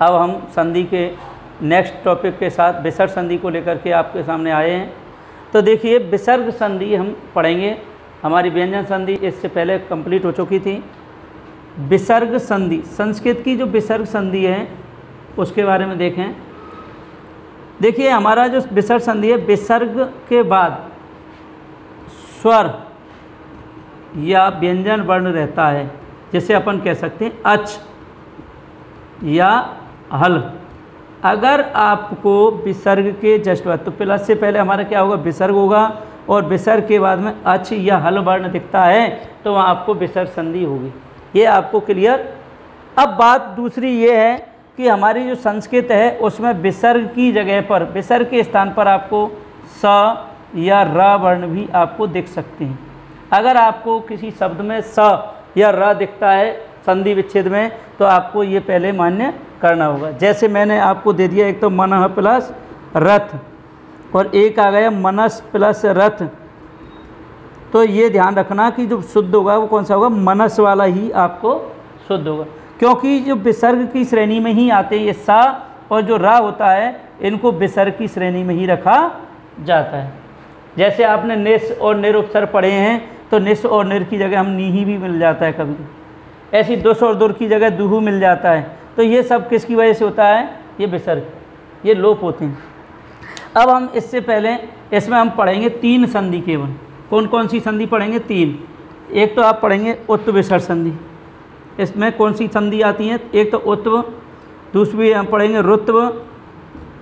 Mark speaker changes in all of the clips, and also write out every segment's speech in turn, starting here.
Speaker 1: अब हम संधि के नेक्स्ट टॉपिक के साथ विसर्ग संधि को लेकर के आपके सामने आए हैं। तो देखिए विसर्ग संधि हम पढ़ेंगे। हमारी व्यंजन संधि इससे पहले कंप्लीट हो चुकी थी। विसर्ग संधि, संस्कृत की जो विसर्ग संधि है उसके बारे में देखें। देखिए हमारा जो विसर्ग संधि है, विसर्ग के बाद स्वर या व्यंजन वर्ण रहता है, जिसे अपन कह सकते हैं अच या हल। अगर आपको विसर्ग के जस्ट बाद, तो प्लस से पहले हमारा क्या होगा, विसर्ग होगा, और विसर्ग के बाद में अच या हल वर्ण दिखता है तो वहाँ आपको विसर्ग संधि होगी। ये आपको क्लियर। अब बात दूसरी ये है कि हमारी जो संस्कृत है उसमें विसर्ग की जगह पर, विसर्ग के स्थान पर आपको स या र वर्ण भी आपको दिख सकते हैं। अगर आपको किसी शब्द में स या र दिखता है संधि विच्छेद में, तो आपको ये पहले मान्य करना होगा। जैसे मैंने आपको दे दिया, एक तो मनः प्लस रथ और एक आ गया मनस प्लस रथ। तो ये ध्यान रखना कि जो शुद्ध होगा वो कौन सा होगा, मनस वाला ही आपको शुद्ध होगा, क्योंकि जो विसर्ग की श्रेणी में ही आते हैं ये सा और जो रा होता है, इनको विसर्ग की श्रेणी में ही रखा जाता है। जैसे आपने निस और निर उपसर्ग पढ़े हैं, तो निस और निर की जगह हम नीही भी मिल जाता है कभी। ऐसी दुस और दुर की जगह दुहू मिल जाता है। तो ये सब किसकी वजह से होता है, ये विसर्ग, ये लोप होते हैं। अब हम इससे पहले इसमें हम पढ़ेंगे 3 संधि केवल। कौन कौन सी संधि पढ़ेंगे, 3। एक तो आप पढ़ेंगे उत्व विसर्ग संधि। इसमें कौन सी संधि आती है, एक तो उत्व, दूसरी हम पढ़ेंगे रुत्व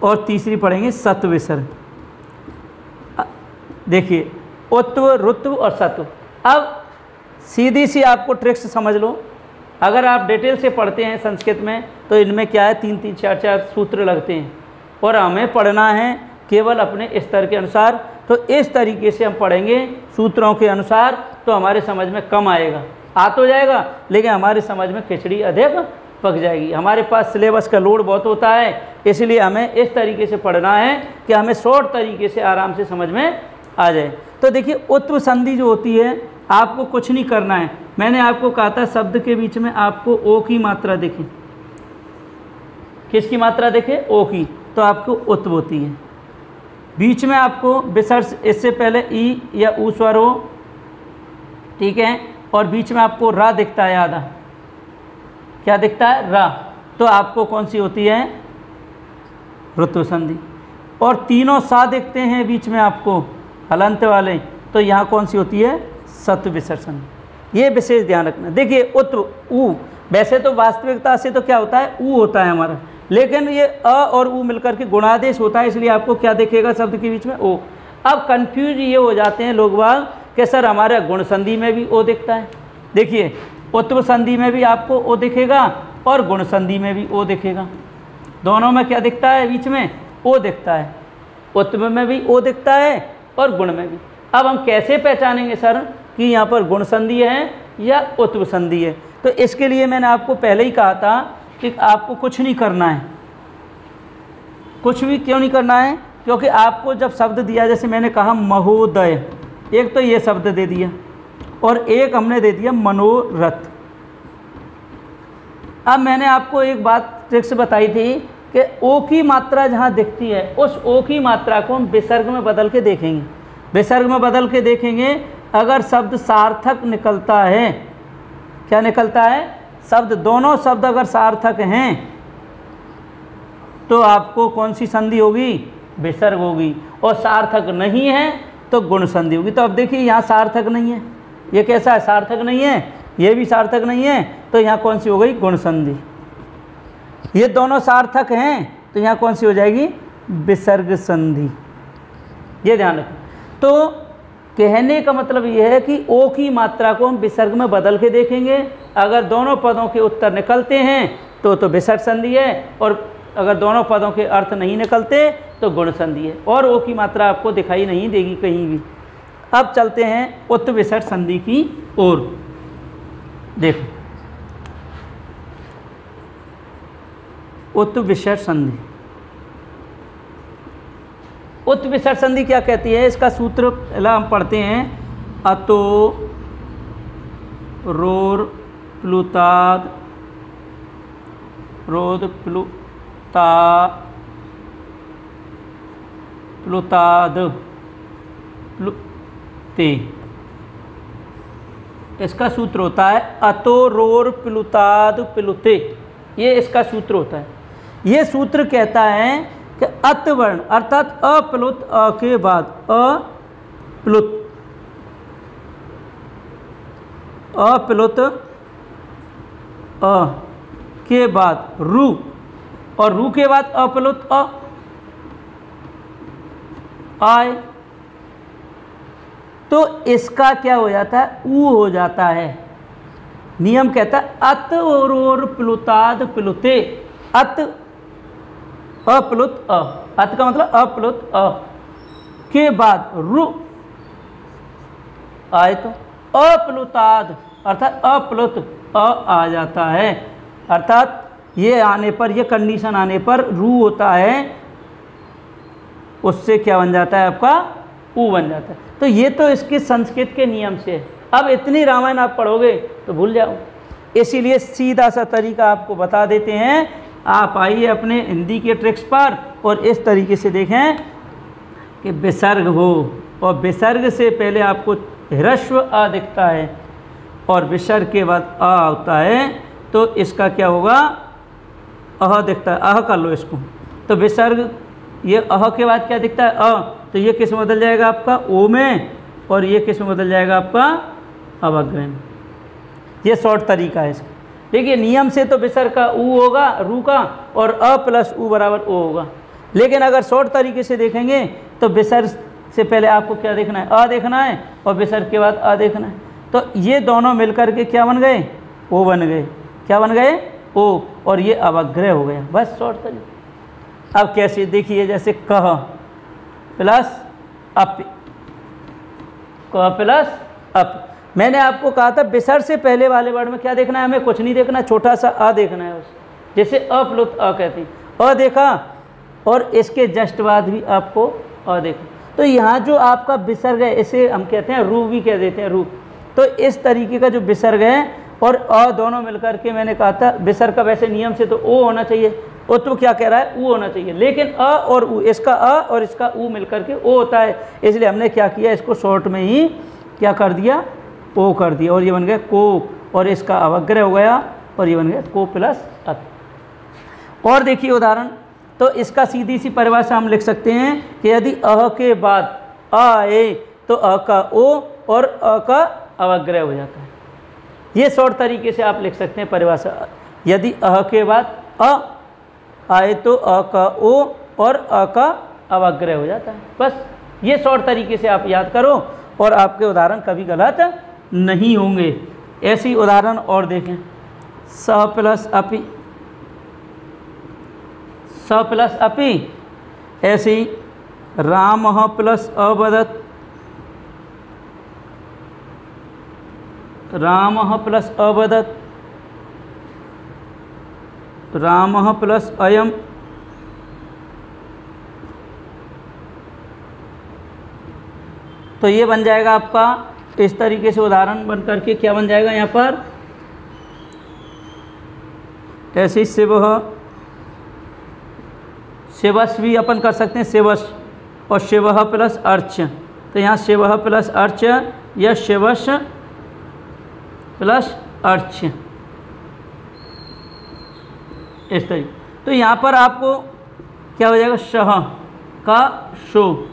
Speaker 1: और तीसरी पढ़ेंगे सत्व विसर्ग। देखिए उत्व, रुत्व और सत्व। अब सीधी सी आपको ट्रिक्स समझ लो। अगर आप डिटेल से पढ़ते हैं संस्कृत में तो इनमें क्या है, 3-3, 4-4 सूत्र लगते हैं और हमें पढ़ना है केवल अपने स्तर के अनुसार। तो इस तरीके से हम पढ़ेंगे सूत्रों के अनुसार, तो हमारे समझ में कम आएगा, आ तो जाएगा लेकिन हमारे समझ में खिचड़ी अधिक पक जाएगी। हमारे पास सिलेबस का लोड बहुत होता है, इसलिए हमें इस तरीके से पढ़ना है कि हमें शॉर्ट तरीके से आराम से समझ में आ जाए। तो देखिए उत्व संधि जो होती है, आपको कुछ नहीं करना है। मैंने आपको कहा था शब्द के बीच में आपको ओ की मात्रा दिखे, किसकी मात्रा दिखे, ओ की, तो आपको उत्व होती है। बीच में आपको विसर्ग, इससे पहले ई या ऊ स्वर हो, ठीक है, और बीच में आपको रा दिखता है आधा, क्या दिखता है, रा, तो आपको कौन सी होती है, रुत्व संधि। और तीनों सा दिखते हैं बीच में आपको हलंत वाले, तो यहाँ कौन सी होती है, सत्व विसर्ग संधि। ये विशेष ध्यान रखना। देखिए उत्व ऊ, वैसे तो वास्तविकता से तो क्या होता है, ऊ होता है हमारा, लेकिन ये अ और ऊ मिलकर के गुणादेश होता है, इसलिए आपको क्या दिखेगा शब्द के बीच में, ओ। अब कंफ्यूज ये हो जाते हैं लोग बाग कि सर हमारे गुण संधि में भी ओ दिखता है। देखिए उत्व संधि में भी आपको ओ दिखेगा और गुण संधि में भी ओ दिखेगा। दोनों में क्या दिखता है, बीच में ओ दिखता है। उत्व में भी ओ दिखता है और गुण में भी। अब हम कैसे पहचानेंगे सर कि यहाँ पर गुण संधि है या उत्व संधि है, तो इसके लिए मैंने आपको पहले ही कहा था कि आपको कुछ नहीं करना है। कुछ भी क्यों नहीं करना है, क्योंकि आपको जब शब्द दिया, जैसे मैंने कहा महोदय, एक तो ये शब्द दे दिया और एक हमने दे दिया मनोरथ। अब मैंने आपको एक बात ट्रिक्स बताई थी कि ओ की मात्रा जहाँ दिखती है, उस ओ की मात्रा को हम विसर्ग में बदल के देखेंगे। विसर्ग में बदल के देखेंगे, अगर शब्द सार्थक निकलता है, क्या निकलता है, शब्द, दोनों शब्द अगर सार्थक हैं तो आपको कौन सी संधि होगी, विसर्ग होगी, और सार्थक नहीं है तो गुण संधि होगी। तो अब देखिए यहाँ सार्थक नहीं है, ये कैसा है, सार्थक नहीं है, ये भी सार्थक नहीं है, तो यहाँ कौन सी हो गई, गुण संधि। ये दोनों सार्थक हैं तो यहाँ कौन सी हो जाएगी, विसर्ग संधि। ये ध्यान रखें। तो कहने का मतलब ये है कि ओ की मात्रा को हम विसर्ग में बदल के देखेंगे। अगर दोनों पदों के उत्तर निकलते हैं तो विसर्ग संधि है, और अगर दोनों पदों के अर्थ नहीं निकलते तो गुण संधि है, और ओ की मात्रा आपको दिखाई नहीं देगी कहीं भी। अब चलते हैं उत्व विसर्ग संधि की ओर। देखो उत्व विसर्ग संधि, उत्व विसर्ग संधि क्या कहती है, इसका सूत्र पहला हम पढ़ते हैं, अतो रोर प्लुताद रोध प्लुताद प्लुते, इसका सूत्र होता है अतोरोर प्लुताद प्लुते, ये इसका सूत्र होता है। ये सूत्र कहता है कि अत वर्ण अर्थात अप्लुत अ के बाद अप्लुत अ के बाद रू और रू के बाद अप्लुत अ आए तो इसका क्या हो जाता है, ऊ हो जाता है। नियम कहता है अत और प्लुताद प्लुते, अत अप्लुत अ, अत का मतलब अप्लुत अ के बाद रु आए तो अप्लुताद अर्थात अप्लुत अ आ जाता है। अर्थात ये आने पर, ये कंडीशन आने पर रू होता है, उससे क्या बन जाता है आपका ऊ बन जाता है। तो ये तो इसके संस्कृत के नियम से है। अब इतनी रामायण आप पढ़ोगे तो भूल जाओ, इसीलिए सीधा सा तरीका आपको बता देते हैं। आप आइए अपने हिंदी के ट्रिक्स पर और इस तरीके से देखें कि विसर्ग हो और विसर्ग से पहले आपको ह्रस्व आ दिखता है और विसर्ग के बाद आ होता है, तो इसका क्या होगा, अह दिखता है। अह कर लो इसको, तो विसर्ग ये अह के बाद क्या दिखता है, अ, तो ये किस में बदल जाएगा आपका ओ में और ये किस में बदल जाएगा आपका अवग्रह में। ये शॉर्ट तरीका है इसका। देखिए नियम से तो विसर्ग का ऊ होगा रू का और अ प्लस ऊ बराबर ओ होगा, लेकिन अगर शॉर्ट तरीके से देखेंगे तो विसर्ग से पहले आपको क्या देखना है, अ देखना है और विसर्ग के बाद अ देखना है। तो ये दोनों मिलकर के क्या बन गए, ओ बन गए। क्या बन गए, ओ, और ये अवग्रह हो गया। बस शॉर्ट तरीका। अब कैसे देखिए, जैसे कह प्लस अप, कह प्लस अप। मैंने आपको कहा था विसर्ग से पहले वाले वर्ड में क्या देखना है, हमें कुछ नहीं देखना, छोटा सा अ देखना है बस। जैसे अप्लुत अ कहती, अ देखा और इसके जस्ट बाद भी आपको अ देखा। तो यहाँ जो आपका विसर्ग है इसे हम कहते हैं रू भी कह देते हैं, रू। तो इस तरीके का जो विसर्ग है और अ दोनों मिलकर के, मैंने कहा था विसर्ग का वैसे नियम से तो ओ होना चाहिए, ओ तो क्या कह रहा है, ऊ होना चाहिए, लेकिन अ और ऊ, इसका अ और इसका ऊ मिलकर के ओ होता है। इसलिए हमने क्या किया, इसको शॉर्ट में ही क्या कर दिया, ओ कर दिया, और ये बन गया को, और इसका अवग्रह हो गया और ये बन गया को प्लस अप। और देखिए उदाहरण, तो इसका सीधी सी परिभाषा हम लिख सकते हैं कि यदि अह के बाद अ आए तो अ का ओ और अ का अवग्रह हो जाता है। ये शॉर्ट तरीके से आप लिख सकते हैं परिभाषा। यदि अह के बाद अ आए तो अ का ओ और अ का अवग्रह हो जाता है। बस ये शॉर्ट तरीके से आप याद करो और आपके उदाहरण कभी गलत नहीं होंगे। ऐसे ही उदाहरण और देखें, स प्लस अपि, स प्लस अपि, ऐसे ही रामः प्लस अवदत्, रामः प्लस अवदत्, रामः प्लस अयम, तो ये बन जाएगा आपका इस तरीके से उदाहरण बन करके क्या बन जाएगा यहाँ पर, ऐसे ही शिवः, शिवस भी अपन कर सकते हैं, शिवस, और शिवः प्लस अर्च, तो यहाँ शिवः प्लस अर्च या शिवस प्लस अर्च, इस तरीके। तो यहाँ पर आपको क्या हो जाएगा, शह का शो,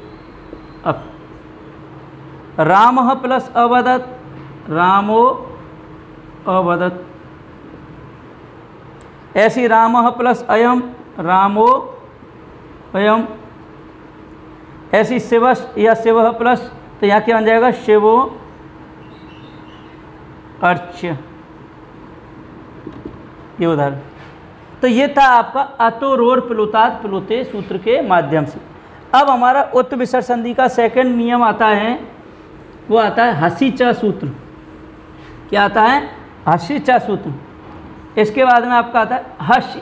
Speaker 1: अब रामः प्लस अवदत्, रामो अवदत्, ऐसी रामः प्लस अयम, रामो अयम, ऐसी शिवस या शिवः प्लस, तो यहाँ क्या बन जाएगा, शिवो अर्च्य। ये उदाहरण। तो ये था आपका अतोरोर प्लुताद प्लुते सूत्र के माध्यम से। अब हमारा उत्त विसर्ग संधि का सेकंड नियम आता है, वो आता है हसी च सूत्र। क्या आता है, हसी च सूत्र। इसके बाद में आपका आता है हसी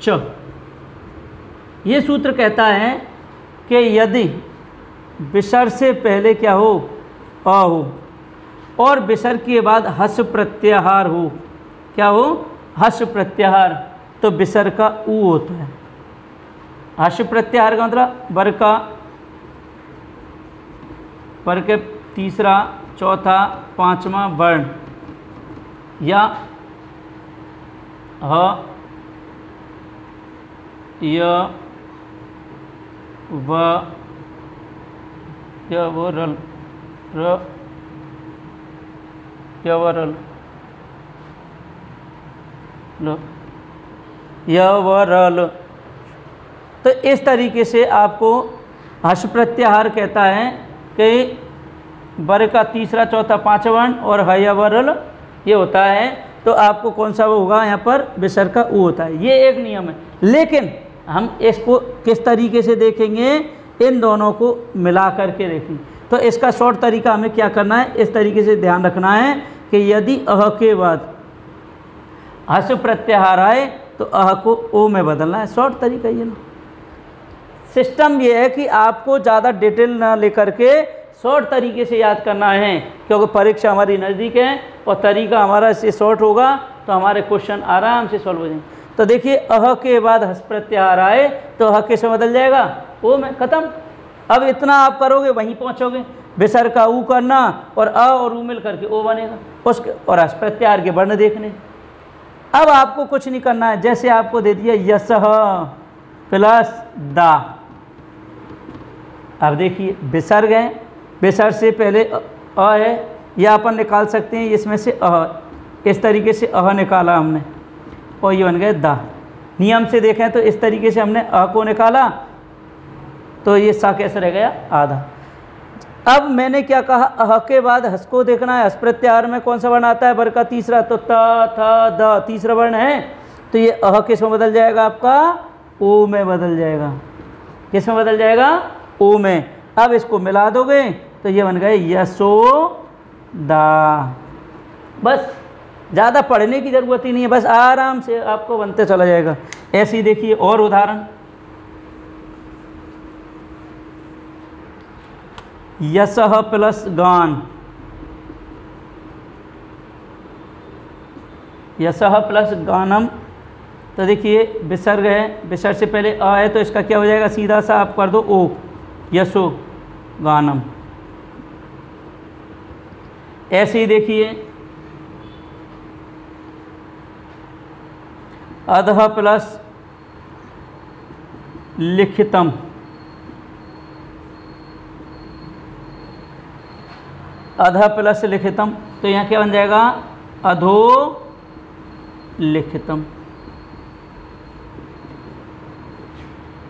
Speaker 1: च। ये सूत्र कहता है कि यदि विसर्ग से पहले क्या हो, अ हो, और विसर्ग के बाद हस प्रत्याहार हो, क्या हो, हर्ष प्रत्याहार तो विसर्ग का ऊ होता है। हर्ष प्रत्याहार का मतलब वर्ग के तीसरा, चौथा, पांचवा वर्ण या ह, य, व, य, वो, रल, र, य, व, रल, लो, य, व, रल। तो इस तरीके से आपको हर्ष प्रत्याहार कहता है कि वर्ग का तीसरा, चौथा, पांचवा वर्ण और ह, य, व, रल ये होता है, तो आपको कौन सा वो होगा, यहाँ पर विसर्ग का ऊ होता है। ये एक नियम है, लेकिन हम इसको किस तरीके से देखेंगे, इन दोनों को मिला करके देखेंगे। तो इसका शॉर्ट तरीका हमें क्या करना है, इस तरीके से ध्यान रखना है कि यदि अह के बाद हर्ष प्रत्याहार आए तो अह को ओ में बदलना है। शॉर्ट तरीका ये ना, सिस्टम ये है कि आपको ज़्यादा डिटेल ना लेकर के शॉर्ट तरीके से याद करना है, क्योंकि परीक्षा हमारी नज़दीक है और तरीका हमारा इससे शॉर्ट होगा तो हमारे क्वेश्चन आराम से सॉल्व हो जाएंगे। तो देखिए अह के बाद हर्ष प्रत्याहार आए तो अह किस में बदल जाएगा, ओ में, खत्म। अब इतना आप करोगे वहीं पहुँचोगे, विसर्ग का ऊ करना और अ और ऊ मिल करके ओ बनेगा उसके, और हर्ष प्रत्याहार के वर्ण देखने। अब आपको कुछ नहीं करना है, जैसे आपको दे दिया यशः प्लस दा। अब देखिए विसर्ग है, विसर्ग से पहले अ है, यह अपन निकाल सकते हैं इसमें से अह, इस तरीके से अह निकाला हमने और ये बन गए दा। नियम से देखें तो इस तरीके से हमने अ को निकाला तो ये सा कैसे रह गया, आधा। अब मैंने क्या कहा, अह के बाद हस को देखना है, हस प्रत्याहार में कौन सा वर्ण आता है, वर्ग का तीसरा, तो त, थ, द तीसरा वर्ण है, तो ये अह किस में बदल जाएगा, आपका ओ में बदल जाएगा। किस में बदल जाएगा, ओ में। अब इसको मिला दोगे तो ये बन गए यशोदा। बस ज़्यादा पढ़ने की ज़रूरत ही नहीं है, बस आराम से आपको बनते चला जाएगा। ऐसे ही देखिए और उदाहरण, यशः प्लस गान, यशः प्लस गानम। तो देखिए विसर्ग है, विसर्ग से पहले अ है तो इसका क्या हो जाएगा, सीधा सा आप कर दो ओ, यशो गानम। ऐसे ही देखिए अधः प्लस लिखितम, अधः प्लस लिखितम, तो यहाँ क्या बन जाएगा, अधो लिखितम।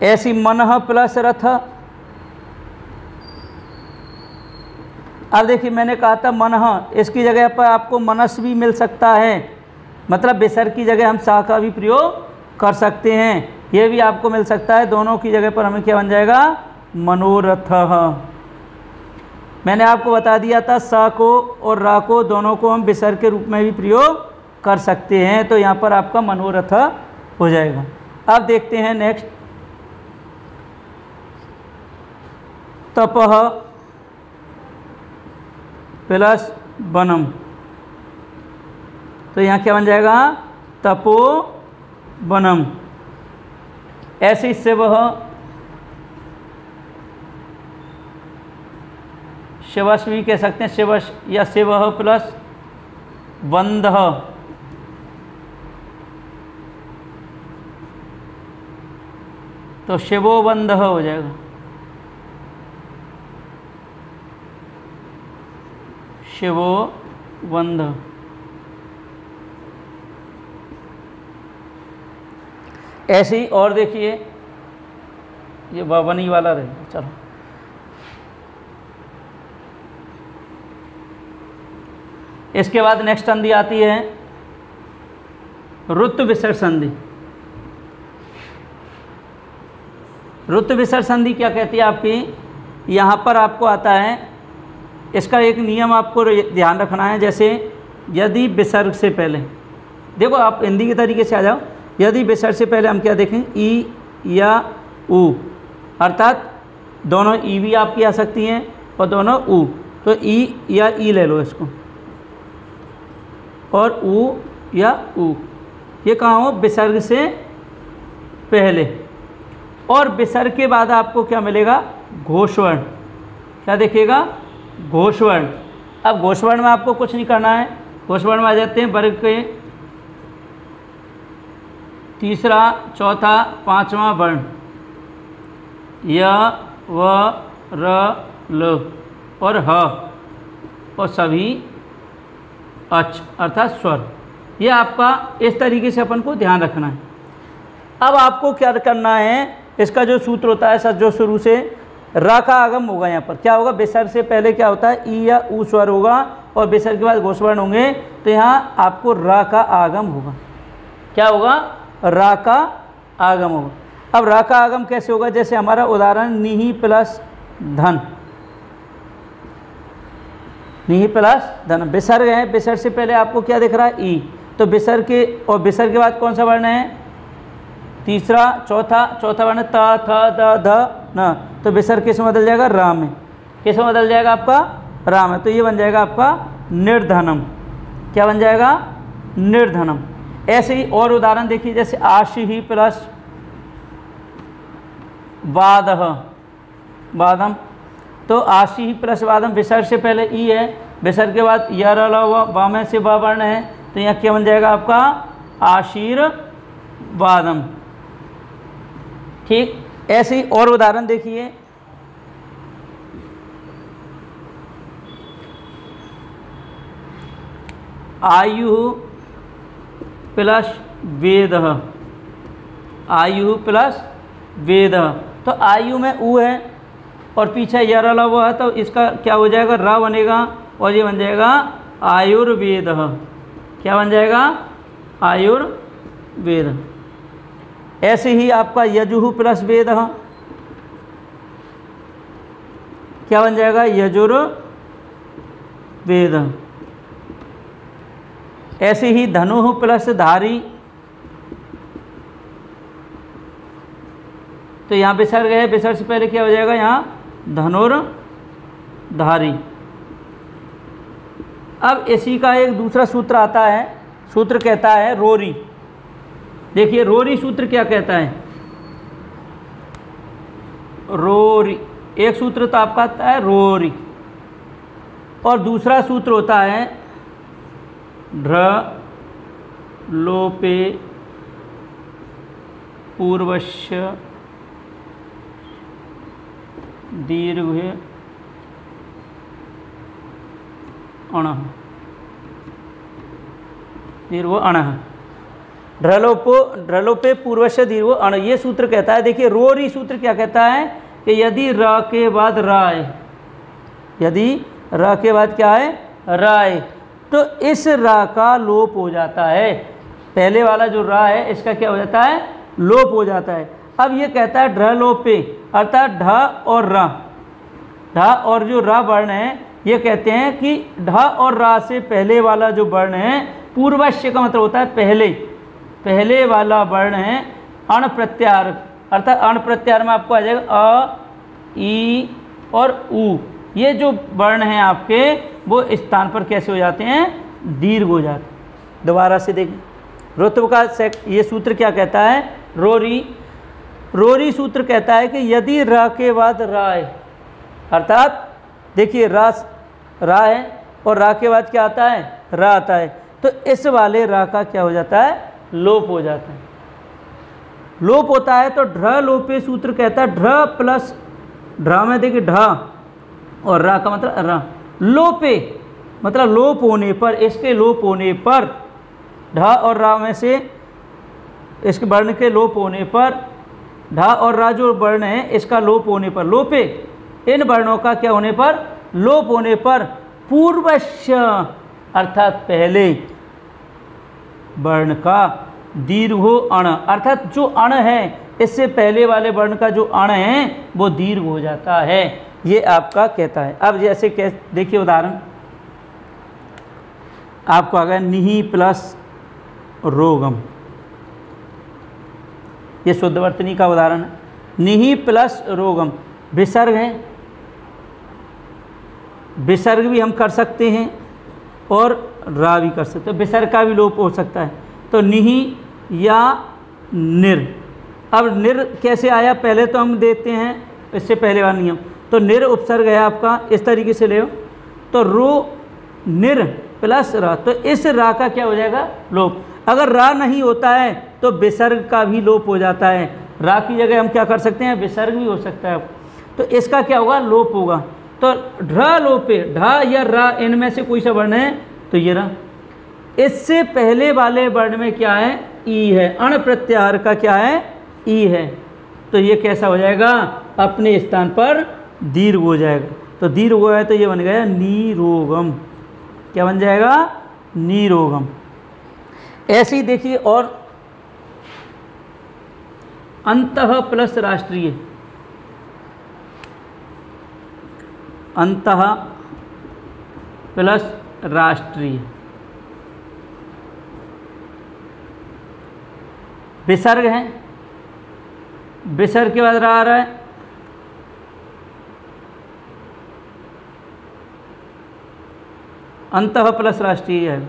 Speaker 1: ऐसी मनः प्लस रथ। अब देखिए मैंने कहा था मनः, इसकी जगह पर आपको मनस भी मिल सकता है, मतलब विसर्ग की जगह हम सा का भी प्रयोग कर सकते हैं, ये भी आपको मिल सकता है। दोनों की जगह पर हमें क्या बन जाएगा, मनोरथः। मैंने आपको बता दिया था सा को और रा को दोनों को हम विसर्ग के रूप में भी प्रयोग कर सकते हैं, तो यहाँ पर आपका मनोरथ हो जाएगा। अब देखते हैं नेक्स्ट, तपः प्लस वनम, तो यहाँ क्या बन जाएगा, तपो वनम। ऐसे ही शिवः, शिवश भी कह सकते हैं, शिवश या शिवः प्लस वंदः, तो शिवो वंदः हो जाएगा। शिवो वंद। ऐसे ही और देखिए, ये वनी वाला रहेगा। चलो इसके बाद नेक्स्ट संधि आती है ऋतु विसर्ग संधि। ऋतु विसर्ग संधि क्या कहती है आपकी, यहाँ पर आपको आता है, इसका एक नियम आपको ध्यान रखना है। जैसे यदि विसर्ग से पहले, देखो आप हिंदी के तरीके से आ जाओ, यदि विसर्ग से पहले हम क्या देखें, ई या ऊ, अर्थात दोनों ई भी आपकी आ सकती हैं और दोनों ऊ, तो ई या ई ले लो इसको, और ऊ या ऊ, ये कहाँ हो, विसर्ग से पहले। और विसर्ग के बाद आपको क्या मिलेगा, घोषवर्ण। क्या देखिएगा, घोषवर्ण। अब घोषवर्ण में आपको कुछ नहीं करना है, घोषवर्ण में आ जाते हैं वर्ग के तीसरा, चौथा, पांचवा वर्ण, य, व, र, ल और ह और सभी अच अर्थात स्वर। ये आपका इस तरीके से अपन को ध्यान रखना है। अब आपको क्या करना है, इसका जो सूत्र होता है सर, जो शुरू से रा का आगम होगा, यहाँ पर क्या होगा, विसर्ग से पहले क्या होता है, ई या ऊ स्वर होगा और विसर्ग के बाद घोषवर्ण होंगे, तो यहाँ आपको रा का आगम होगा। क्या होगा, रा का आगम होगा। अब रा का आगम कैसे होगा, जैसे हमारा उदाहरण निहि प्लस धन, निहि प्लस धन विसर्ग है, विसर्ग से पहले आपको क्या दिख रहा है, ई, तो विसर्ग के और विसर्ग के बाद कौन सा वर्ण है, तीसरा, चौथा वर्ण त, थ, द, ध, न, तो विसर्ग किस में बदल जाएगा, रा में। किस में बदल जाएगा आपका, रा में। तो ये बन जाएगा आपका निर्धनम। क्या बन जाएगा, निर्धनम। ऐसे ही और उदाहरण देखिए, जैसे आशी प्लस वादह, वादम, तो आशी प्लस वादम विसर्ग से पहले ई है, विसर्ग के बाद य, र, ल, व में से व वर्ण है, तो यहाँ क्या बन जाएगा आपका आशीर्वादम। ठीक, ऐसे ही और उदाहरण देखिए, आयु प्लस वेद, आयु प्लस वेद, तो आयु में ऊ है और पीछे यर ल वो है, तो इसका क्या हो जाएगा, रा बनेगा और ये बन जाएगा आयुर्वेद। क्या बन जाएगा, आयुर्वेद। ऐसे ही आपका यजुः प्लस वेद, क्या बन जाएगा, यजुर्वेद। ऐसे ही धनुः प्लस धारी, तो यहाँ विसर्ग है, विसर्ग से पहले क्या हो जाएगा, यहाँ धनुर्धारी। अब इसी का एक दूसरा सूत्र आता है, सूत्र कहता है रोरी। देखिए रोरी सूत्र क्या कहता है, रोरी, एक सूत्र तो आपका आता है रोरी और दूसरा सूत्र होता है ढ्र लोपे पूर्वस्य दीर्घ अणः, दीर्घ अणः, ढ्रलोपे पूर्वस्य दीर्घ अण, ये सूत्र कहता है। देखिए रोरी सूत्र क्या कहता है कि यदि र के बाद रा है, यदि र के बाद क्या है, रा है, तो इस रा का लोप हो जाता है। पहले वाला जो रा है इसका क्या हो जाता है, लोप हो जाता है। अब ये कहता है ढ्रलोपे, अर्थात ढ और रा, ढ और जो रा वर्ण है, ये कहते हैं कि ढ और रा से पहले वाला जो वर्ण है, पूर्वस्य का मतलब होता है पहले, पहले वाला वर्ण है अण प्रत्याहार, अर्थात अण प्रत्याहार में आपको आ जाएगा अ, ई और उ, ये जो वर्ण हैं आपके वो स्थान पर कैसे हो जाते हैं, दीर्घ हो जाते हैं। दोबारा से देखें, रुत्व का ये सूत्र क्या कहता है, रोरी, रोरी सूत्र कहता है कि यदि र के बाद रा है, अर्थात देखिए रा है और रा के बाद क्या आता है, रा आता है, तो इस वाले रा का क्या हो जाता है, लोप हो जाता है। लोप होता है तो ढ्र लोपे सूत्र कहता है ढ्र प्लस ढ्र में देखिए ढ और रा का मतलब रा, लोपे मतलब लोप होने पर, इसके लोप होने पर, ढ और रा में से इसके वर्ण के लोप होने पर, ढ और रा जो वर्ण है इसका लोप होने पर, लोपे इन वर्णों का क्या होने पर, लोप होने पर, पूर्वस्य अर्थात पहले वर्ण का दीर्घो अण, अर्थात जो अण है इससे पहले वाले वर्ण का जो अण है वो दीर्घ हो जाता है, ये आपका कहता है। अब जैसे देखिए उदाहरण आपको आ गया निहि प्लस रोगम, ये शुद्धवर्तनी का उदाहरण है। निहि प्लस रोगम विसर्ग है, विसर्ग भी हम कर सकते हैं और रा भी कर सकते हैं, विसर्ग का भी लोप हो सकता है। तो निहि या निर। अब निर कैसे आया पहले तो हम देखते हैं, इससे पहले वाला नियम। तो निर उपसर्ग है आपका, इस तरीके से ले तो रो निर प्लस रा, तो इस रा का क्या हो जाएगा लोप। अगर रा नहीं होता है तो विसर्ग का भी लोप हो जाता है। रा की जगह हम क्या कर सकते हैं, विसर्ग भी हो सकता है। तो इसका क्या होगा, लोप होगा। तो ढ लोपे, ढ या रा इनमें से कोई सा वर्ण है तो ये रा। इससे पहले वाले वर्ण में क्या है, ई है, अण प्रत्याहार का क्या है, ई है। तो ये कैसा हो जाएगा, अपने स्थान पर दीर्घ हो जाएगा। तो दीर्घ हुआ है तो ये बन गया नीरोगम। क्या बन जाएगा, नीरोगम। ऐसे ही देखिए, और अंतः प्लस राष्ट्रीय, अंतः प्लस राष्ट्रीय, विसर्ग है, विसर्ग के बाद आ रहा है अंतः प्लस राष्ट्रीय है,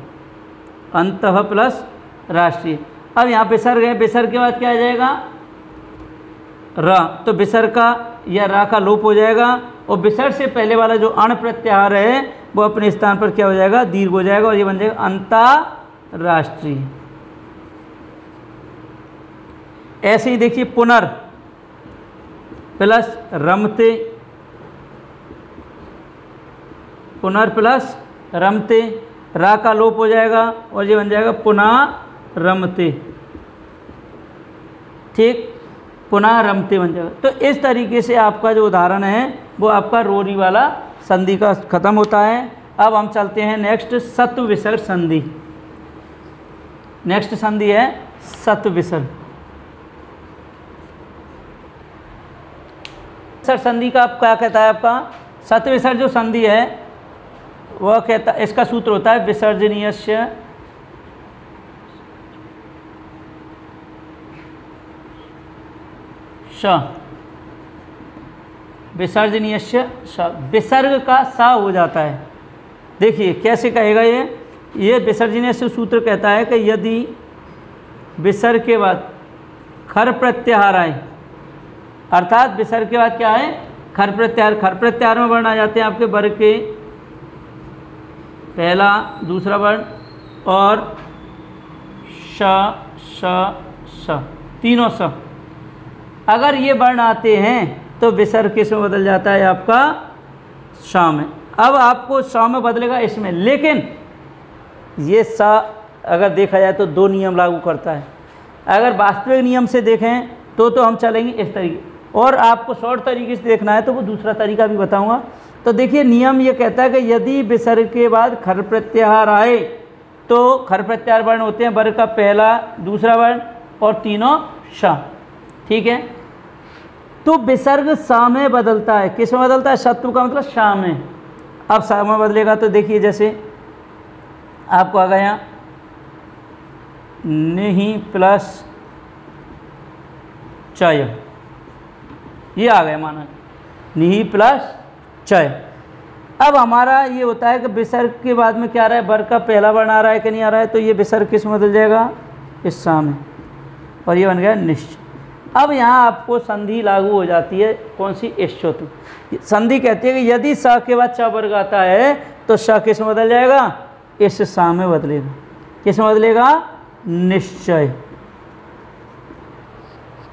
Speaker 1: अंतः प्लस राष्ट्रीय। अब यहाँ विसर्ग है, विसर्ग के बाद क्या आ जाएगा, र। तो विसर्ग का या रा का लोप हो जाएगा, और विसर्ग से पहले वाला जो अण प्रत्याहार है वो अपने स्थान पर क्या हो जाएगा, दीर्घ हो जाएगा, और ये बन जाएगा अंतर्राष्ट्रीय। ऐसे ही देखिए, पुनर प्लस रमते, पुनर प्लस रमते, रा का लोप हो जाएगा और ये बन जाएगा पुनः रमते। ठीक, पुनः रमते बन जाएगा। तो इस तरीके से आपका जो उदाहरण है वो आपका रोरी वाला संधि का खत्म होता है। अब हम चलते हैं नेक्स्ट, सत्व विसर्ग संधि। नेक्स्ट संधि है सत्व विसर्ग। संधि का आप क्या कहता है, आपका सत्व विसर्ग जो संधि है वह कहता, इसका सूत्र होता है विसर्जनीयस्य श, विसर्जनीयस्य श, विसर्ग का सा हो जाता है। देखिए कैसे कहेगा ये विसर्जनीय सूत्र कहता है कि यदि विसर्ग के बाद खर प्रत्याहार आए, अर्थात विसर्ग के बाद क्या है, खर प्रत्याहार। खर प्रत्याहार में वर्ण आ जाते हैं आपके वर्ग के पहला दूसरा वर्ण और श श स, तीनों स। अगर ये वर्ण आते हैं तो विसर्ग किस में बदल जाता है, आपका श में। अब आपको श में बदलेगा इसमें, लेकिन ये स अगर देखा जाए तो दो नियम लागू करता है। अगर वास्तविक नियम से देखें तो हम चलेंगे इस तरीके, और आपको शॉर्ट तरीके से देखना है तो वो दूसरा तरीका भी बताऊंगा। तो देखिए नियम ये कहता है कि यदि विसर्ग के बाद खर प्रत्याहार आए तो खर प्रत्याहार वर्ण होते हैं वर्ग का पहला दूसरा वर्ण और तीनों श। ठीक है, तो विसर्ग सा में बदलता है। किस में बदलता है, सत्व का मतलब शा में। अब सा में बदलेगा तो देखिए जैसे आपको आ गया नहीं प्लस चय, ये आ गया माना निहि प्लस चय। अब हमारा ये होता है कि विसर्ग के बाद में क्या आ रहा है, वर्ग का पहला वर्ण आ रहा है कि नहीं आ रहा है, तो ये विसर्ग किस में बदल जाएगा, इस सा में, और ये बन गया निश्च। अब यहाँ आपको संधि लागू हो जाती है, कौन सी, इश्चोत संधि कहती है कि यदि स के बाद च वर्ग आता है तो श किस में बदल जाएगा, इस सा में बदलेगा। किस में बदलेगा, निश्चय।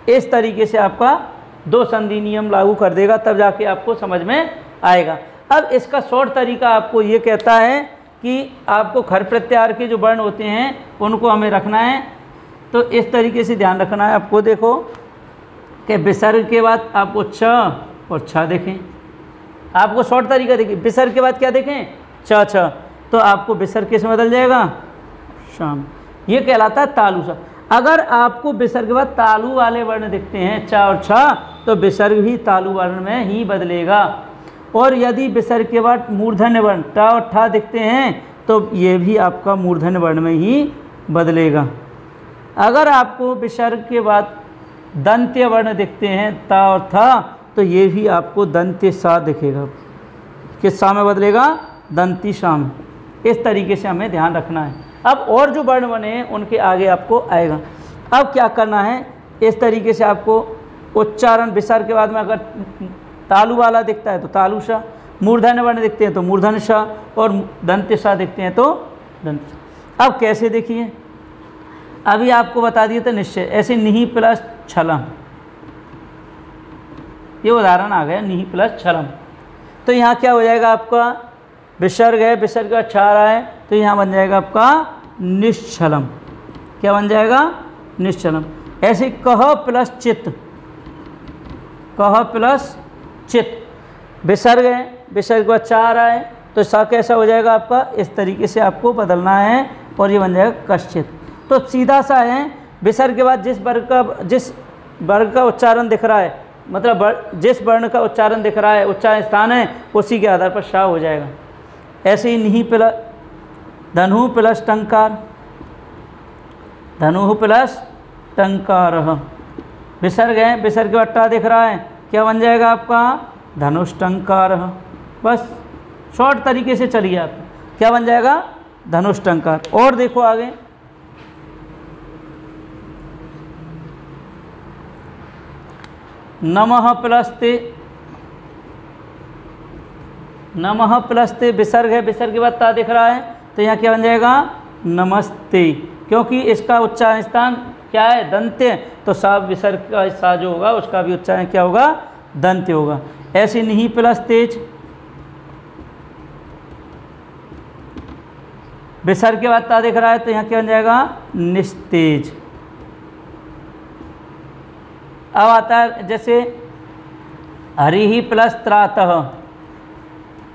Speaker 1: इस तरीके से आपका दो संधि नियम लागू कर देगा, तब जाके आपको समझ में आएगा। अब इसका शॉर्ट तरीका आपको ये कहता है कि आपको खर प्रत्याहार के जो वर्ण होते हैं उनको हमें रखना है। तो इस तरीके से ध्यान रखना है आपको। देखो कि विसर्ग के बाद आपको छ और छ देखें, आपको शॉर्ट तरीका देखिए, विसर्ग के बाद क्या देखें, छ छ, तो आपको विसर्ग किस में बदल जाएगा, शाम। ये कहलाता है तालु सा। अगर आपको विसर्ग के बाद तालु वाले वर्ण दिखते हैं च और छ, तो विसर्ग भी तालु वर्ण में ही बदलेगा। और यदि विसर्ग के बाद मूर्धन्य वर्ण ट और ठ दिखते हैं तो ये भी आपका मूर्धन्य वर्ण में ही बदलेगा। अगर आपको विसर्ग के बाद दंत्य वर्ण दिखते हैं त और थ, तो ये भी आपको दंत्य सा दिखेगा। किस सा में बदलेगा, दंती सा में। इस तरीके से हमें ध्यान रखना है। अब और जो वर्ण बने हैं उनके आगे आपको आएगा। अब क्या करना है, इस तरीके से आपको उच्चारण विसर्ग के बाद में अगर तालु वाला दिखता है तो तालु सा, मूर्धन्य वर्ण दिखते हैं तो मूर्धन्य सा, और दंत्य सा दिखते हैं तो दंत्य सा। अब कैसे देखिए, अभी आपको बता दिए तो निश्चय, ऐसे निहि प्लस छलम, ये उदाहरण आ गया निहि प्लस छलम। तो यहाँ क्या हो जाएगा आपका, विसर्ग है, विसर्ग का अच्छा आ रहा है तो यहाँ बन जाएगा आपका निश्चलम। क्या बन जाएगा, निश्चलम। ऐसे कह प्लस चित, कह प्लस चित, विसर्ग है, विसर्ग का अच्छा आ रहा है तो सा कैसा हो जाएगा आपका, इस तरीके से आपको बदलना है और ये बन जाएगा कश्चित। तो सीधा सा है, विसर्ग के बाद जिस वर्ग का उच्चारण दिख रहा है, मतलब जिस वर्ण का उच्चारण दिख रहा है, उच्चारण स्थान है, उसी के आधार पर शा हो जाएगा। ऐसे ही निहि प्लस धनु प्लस टंकार, धनु प्लस टंकार, विसर्ग है, विसर्ग के बाद टा दिख रहा है, क्या बन जाएगा आपका धनुष्टंकार। बस शॉर्ट तरीके से चलिए आप, क्या बन जाएगा धनुष्टंकार। और देखो आगे, नमः प्लस्ते, नमः प्लस्ते विसर्ग है, विसर्ग के बाद ता दिख रहा है तो यहाँ क्या बन जाएगा नमस्ते, क्योंकि इसका उच्चारण स्थान क्या है दंत्य, तो सा विसर्ग का सा जो होगा उसका भी उच्चारण क्या होगा दंत्य होगा। ऐसे निहि प्लस तेज, विसर्ग के बाद ता दिख रहा है तो यहाँ क्या बन जाएगा निस्तेज। अब आता है जैसे हरि ही प्लस त्रातः,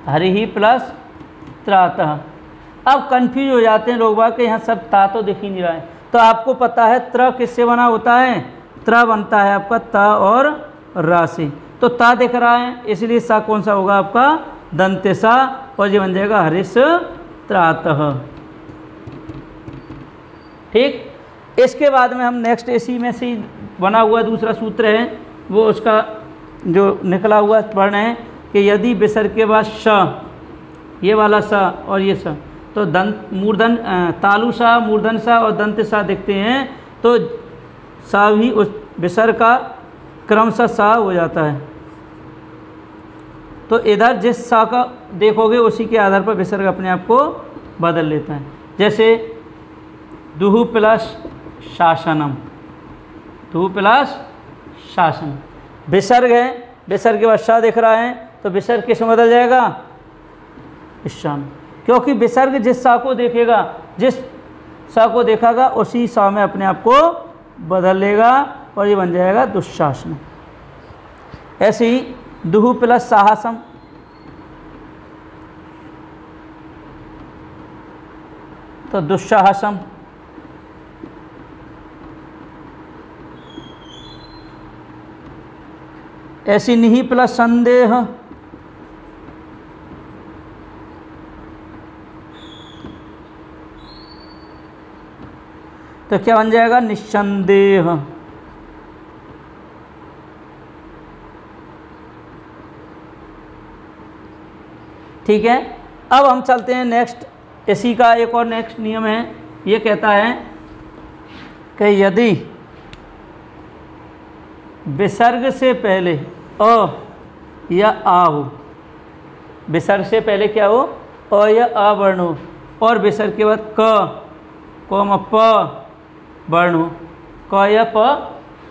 Speaker 1: हरि ही प्लस त्रातः। अब कंफ्यूज हो जाते हैं लोग बाग कि यहाँ सब ता तो दिख ही नहीं रहा है, तो आपको पता है त्र किससे बना होता है, त्र बनता है आपका ता और रा से, तो ता दिख रहा है इसलिए सा कौन सा होगा आपका दंत्य सा, और ये बन जाएगा हरिश त्रातः। ठीक, इसके बाद में हम नेक्स्ट इसी में से बना हुआ दूसरा सूत्र है, वो उसका जो निकला हुआ वर्ण है कि यदि विसर्ग के बाद श, ये वाला सा और ये सा, तो दंत मूर्धन तालु सा, मूर्धन सा और दंत सा दिखते हैं तो सा भी उस विसर्ग का क्रमशः सा हो जाता है। तो इधर जिस सा का देखोगे उसी के आधार पर विसर्ग अपने आप को बदल लेता है। जैसे दुहु प्लस शासनम, दुहु प्लस शासन, विसर्ग है, विसर्ग के बाद शा दिख रहा है तो विसर्ग किस में बदल जाएगा ईशान, क्योंकि विसर्ग जिस सा को देखेगा, जिस सा को देखागा उसी सा में अपने आप को बदल लेगा और ये बन जाएगा दुशासन। ऐसे ही दुहु प्लस साहसम, तो दुस्साहसम, ऐसी निहि प्लस संदेह, तो क्या बन जाएगा निस्संदेह। ठीक है, अब हम चलते हैं नेक्स्ट, इसी का एक और नेक्स्ट नियम है, ये कहता है कि यदि विसर्ग से पहले अ या आ हो, विसर्ग से पहले क्या हो अ या आ वर्ण हो, और विसर्ग के बाद क प वर्ण हो, क या प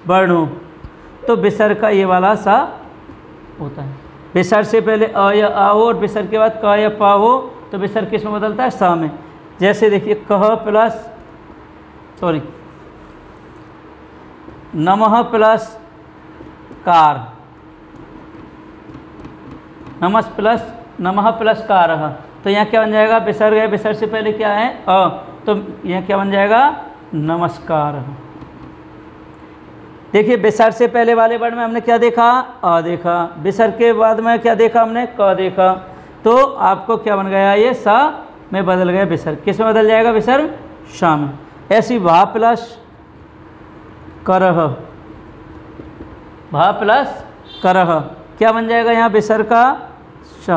Speaker 1: वर्ण हो, तो विसर्ग का ये वाला सा होता है। विसर्ग से पहले अ या आ हो और विसर्ग के बाद क या प हो तो विसर्ग किस में बदलता है सा में। जैसे देखिए कह प्लस नमः प्लस कार, नमः प्लस कार, तो यहाँ क्या बन जाएगा विसर्ग है, विसर्ग से पहले क्या है अ, तो यहाँ क्या बन जाएगा नमस्कार। देखिए विसर्ग से पहले वाले वर्ण में हमने क्या देखा अ देखा, विसर्ग के बाद में क्या देखा हमने क देखा, तो आपको क्या बन गया ये सा में बदल गया विसर्ग, किस में बदल जाएगा विसर्ग शा में। ऐसी भा प्लस करह, भा प्लस करह, क्या बन जाएगा यहाँ विसर्ग का श,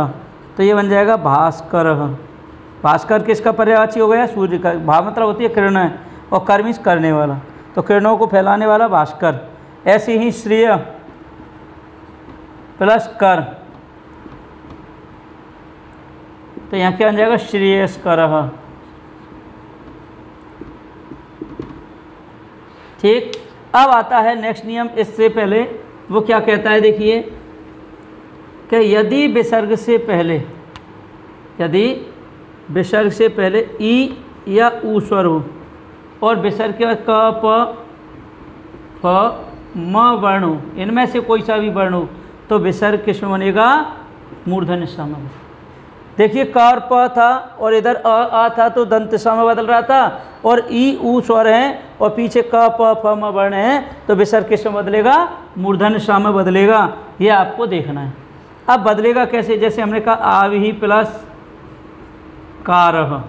Speaker 1: तो ये बन जाएगा भास्कर। भास्कर किसका पर्यायवाची हो गया सूर्य का, भा मतलब होती है किरण है और कर मीन्स करने वाला, तो किरणों को फैलाने वाला भास्कर। ऐसे ही श्रेय प्लस कर, तो यहाँ क्या बन जाएगा श्रेयस्करः। ठीक, अब आता है नेक्स्ट नियम। इससे पहले वो क्या कहता है, देखिए कि यदि विसर्ग से पहले, यदि विसर्ग से पहले ई या ऊ स्वर हो और विसर्ग के बाद क प फ म वर्ण हो, इनमें से कोई सा भी वर्ण हो, तो विसर्ग किस में बनेगा, मूर्धन्य स में। देखिए क और प था और इधर आ था तो दंत स में बदल रहा था, और ई ऊ स्वर हैं और पीछे क प फ म वर्ण हैं, तो विसर्ग किस में बदलेगा, मूर्धन्य स में बदलेगा। ये आपको देखना है। अब बदलेगा कैसे, जैसे हमने कहा आविहि प्लस कारः,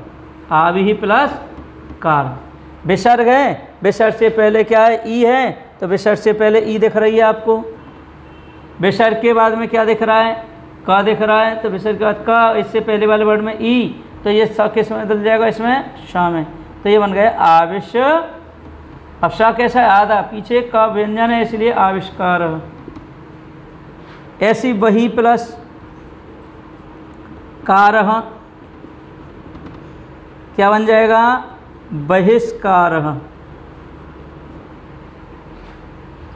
Speaker 1: आविहि प्लस कार, विसर्ग है, विसर्ग से पहले क्या है, ई है, तो विसर्ग से पहले ई दिख रही है आपको, विसर्ग के बाद में क्या दिख रहा है, का दिख रहा है, तो विसर्ग के बाद का, इससे पहले वाले वर्ड में ई, तो ये स किस में बदल जाएगा, इसमें श में, तो ये बन गया आविष। अब श कैसा है, आधा, पीछे का व्यंजन है इसलिए आविष्कार। ऐसी वही प्लस कारः, क्या बन जाएगा, बहिष्कारः।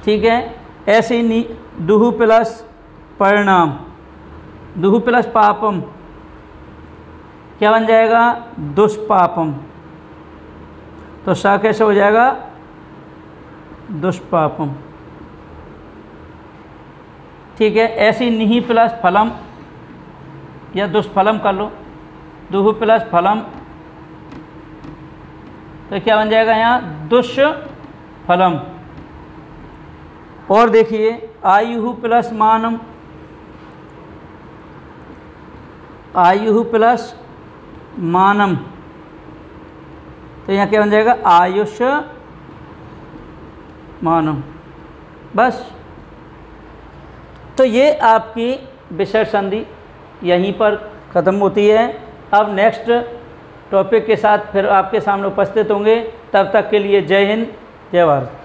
Speaker 1: ठीक है, ऐसे ही दुहु प्लस परिणाम, दुहु प्लस पापम, क्या बन जाएगा, दुष्पापम। तो सा कैसे हो जाएगा, दुष्पापम। ठीक है, ऐसे ही निहि प्लस फलम या दुष्फलम कर लो, दुहु प्लस फलम, तो क्या बन जाएगा यहाँ, दुष्फलम। और देखिए आयुः प्लस मानम, आयुः प्लस मानम, तो यहाँ क्या बन जाएगा, आयुष मानम। बस, तो ये आपकी विसर्ग संधि यहीं पर ख़त्म होती है। अब नेक्स्ट टॉपिक के साथ फिर आपके सामने उपस्थित होंगे, तब तक के लिए जय हिंद, जय भारत।